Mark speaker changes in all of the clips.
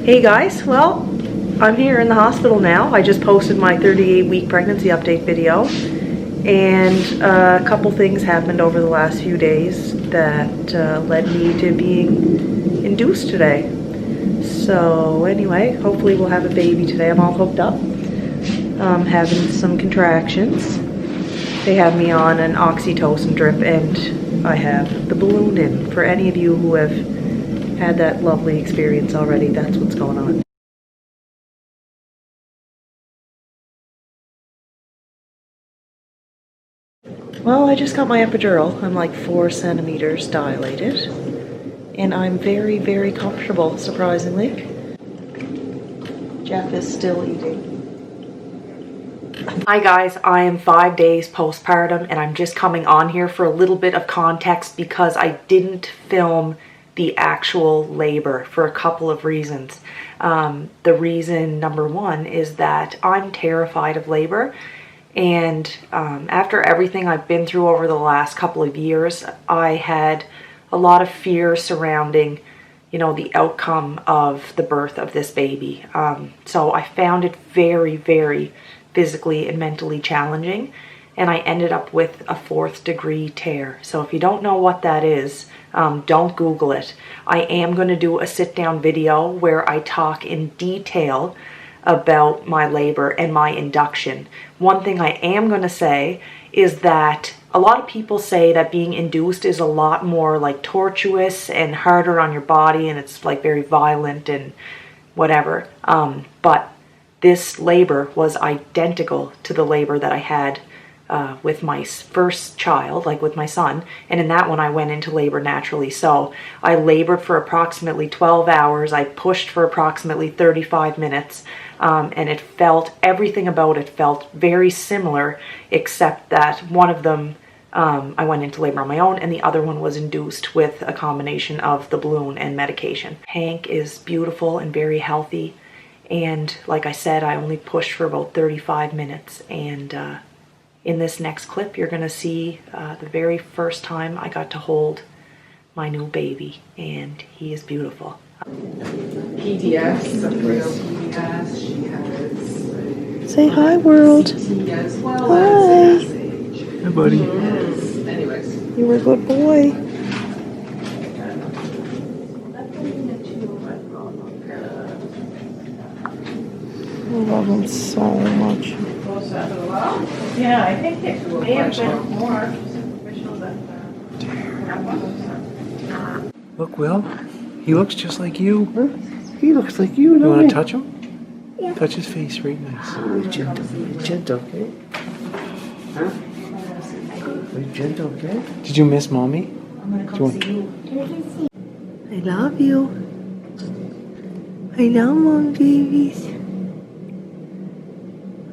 Speaker 1: Hey guys, well, I'm here in the hospital now. I just posted my 38-week pregnancy update video, and a couple things happened over the last few days that led me to being induced today. So anyway, hopefully we'll have a baby today. I'm all hooked up. I'm having some contractions. They have me on an oxytocin drip, and I have the balloon in. For any of you who have had that lovely experience already, that's what's going on. Well, I just got my epidural. I'm like 4 centimeters dilated, and I'm very, very comfortable, surprisingly. Jeff is still eating. Hi guys, I am 5 days postpartum, and I'm just coming on here for a little bit of context because I didn't film the actual labor for a couple of reasons. The reason number one is that I'm terrified of labor, and after everything I've been through over the last couple of years, I had a lot of fear surrounding, you know, the outcome of the birth of this baby. So I found it very, very physically and mentally challenging, and I ended up with a 4th degree tear. So if you don't know what that is, don't Google it. I am going to do a sit-down video where I talk in detail about my labor and my induction. One thing I am going to say is that a lot of people say that being induced is a lot more like tortuous and harder on your body, and it's like very violent and whatever. But this labor was identical to the labor that I had with my first child, like with my son, and in that one I went into labor naturally. So I labored for approximately 12 hours, I pushed for approximately 35 minutes, and it felt, everything about it felt very similar, except that one of them I went into labor on my own, and the other one was induced with a combination of the balloon and medication. Hank is beautiful and very healthy, and like I said, I only pushed for about 35 minutes, and in this next clip, you're going to see the very first time I got to hold my new baby, and he is beautiful.
Speaker 2: PDS, a real PDS. She has.
Speaker 1: Say hi, world.
Speaker 2: As well
Speaker 1: Hi.
Speaker 2: as
Speaker 3: Hi, buddy.
Speaker 2: anyways.
Speaker 1: You were a good boy. I love him so much.
Speaker 4: Yeah, I think it may have been more.
Speaker 3: Look, Will. He looks just like you.
Speaker 1: He looks like you,
Speaker 3: You
Speaker 1: don't
Speaker 3: want
Speaker 1: he?
Speaker 3: to touch him? Yeah. Touch his face right nice.
Speaker 1: Gentle, okay? Huh? Gentle, okay?
Speaker 3: Did you miss Mommy?
Speaker 4: I'm gonna come see you.
Speaker 1: I love you. I love my babies.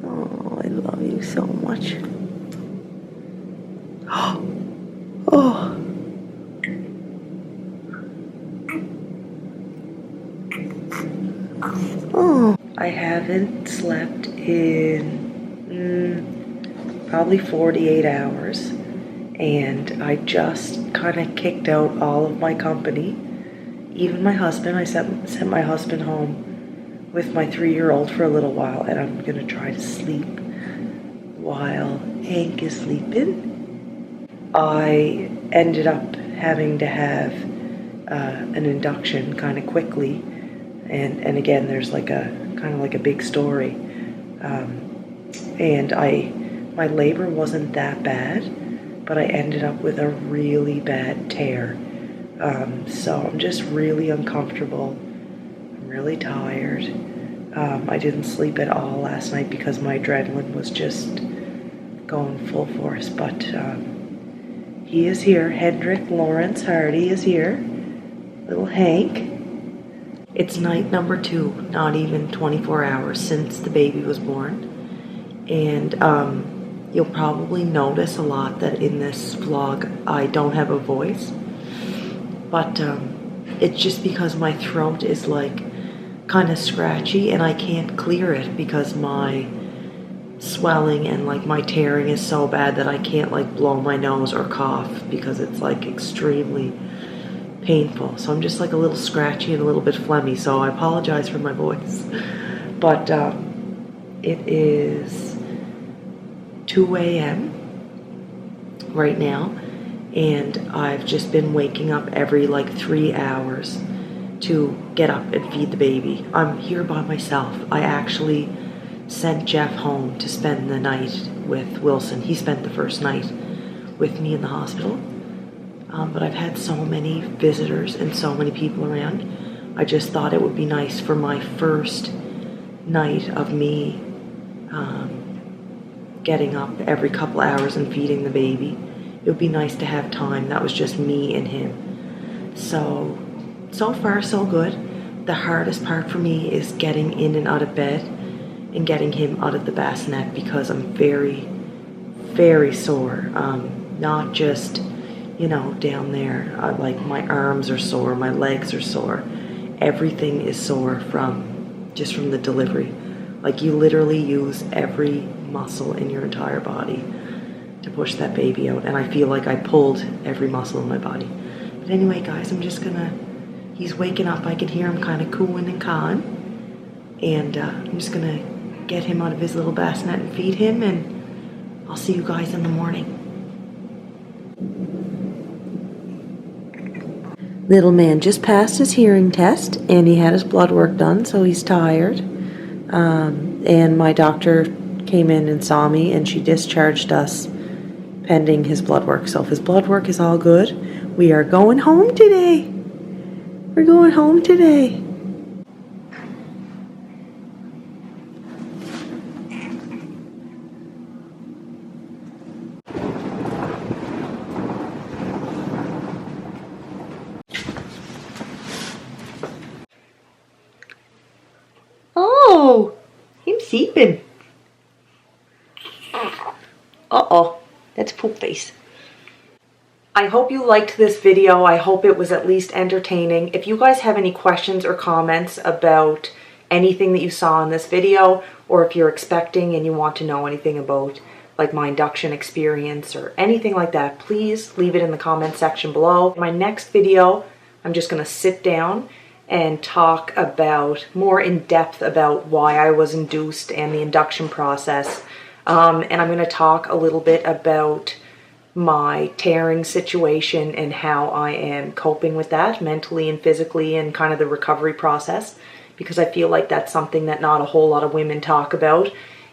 Speaker 1: Oh, I love you so much. Oh. Oh. I haven't slept in probably 48 hours, and I just kind of kicked out all of my company. Even my husband, I sent my husband home with my 3-year-old for a little while, and I'm gonna try to sleep while Hank is sleeping. I ended up having to have an induction kind of quickly, and again, there's like a kind of like a big story, and my labor wasn't that bad, but I ended up with a really bad tear. So I'm just really uncomfortable. I'm really tired. I didn't sleep at all last night because my adrenaline was just going full force, but he is here. Hendrik Lawrence Hardy is here. Little Hank. It's night number 2, not even 24 hours since the baby was born. And you'll probably notice a lot that in this vlog I don't have a voice. But it's just because my throat is like kind of scratchy and I can't clear it because my swelling and like my tearing is so bad that I can't like blow my nose or cough because it's like extremely painful. So I'm just like a little scratchy and a little bit phlegmy, so I apologize for my voice. But it is 2 a.m. right now, and I've just been waking up every like 3 hours to get up and feed the baby. I'm here by myself. I actually sent Jeff home to spend the night with Wilson. He spent the first night with me in the hospital. But I've had so many visitors and so many people around. I just thought it would be nice for my first night of me getting up every couple hours and feeding the baby. It would be nice to have time that was just me and him. So far so good. The hardest part for me is getting in and out of bed and getting him out of the bassinet, because I'm very, very sore. Not just, you know, down there. Like my arms are sore, my legs are sore. Everything is sore from the delivery. Like you literally use every muscle in your entire body to push that baby out. And I feel like I pulled every muscle in my body. But anyway, guys, he's waking up. I can hear him kind of cooing and cawing. And I'm just gonna get him out of his little bassinet and feed him, and I'll see you guys in the morning. Little man just passed his hearing test, and he had his blood work done, so he's tired. And my doctor came in and saw me, and she discharged us pending his blood work. So if his blood work is all good, we are going home today. We're going home today. Oh, him sleeping. Uh-oh, that's poop face. I hope you liked this video. I hope it was at least entertaining. If you guys have any questions or comments about anything that you saw in this video, or if you're expecting and you want to know anything about like my induction experience or anything like that, please leave it in the comment section below. In my next video, I'm just gonna sit down and talk about more in depth about why I was induced and the induction process. And I'm gonna talk a little bit about my tearing situation and how I am coping with that mentally and physically, and kind of the recovery process, because I feel like that's something that not a whole lot of women talk about.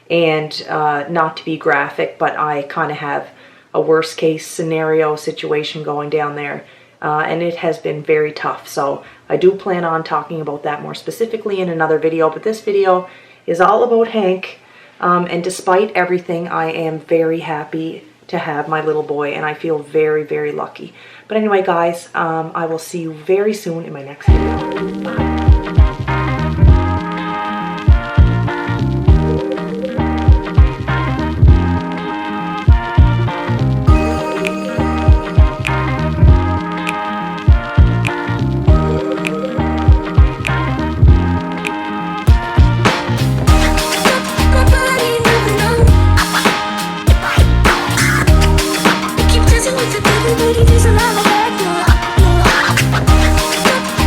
Speaker 1: And not to be graphic, but I kind of have a worst case scenario situation going down there, and it has been very tough. So I do plan on talking about that more specifically in another video, but this video is all about Hank. And despite everything, I am very happy to have my little boy, and I feel very, very lucky. But anyway, guys, I will see you very soon in my next video. Bye.
Speaker 5: Everybody, there's a lot of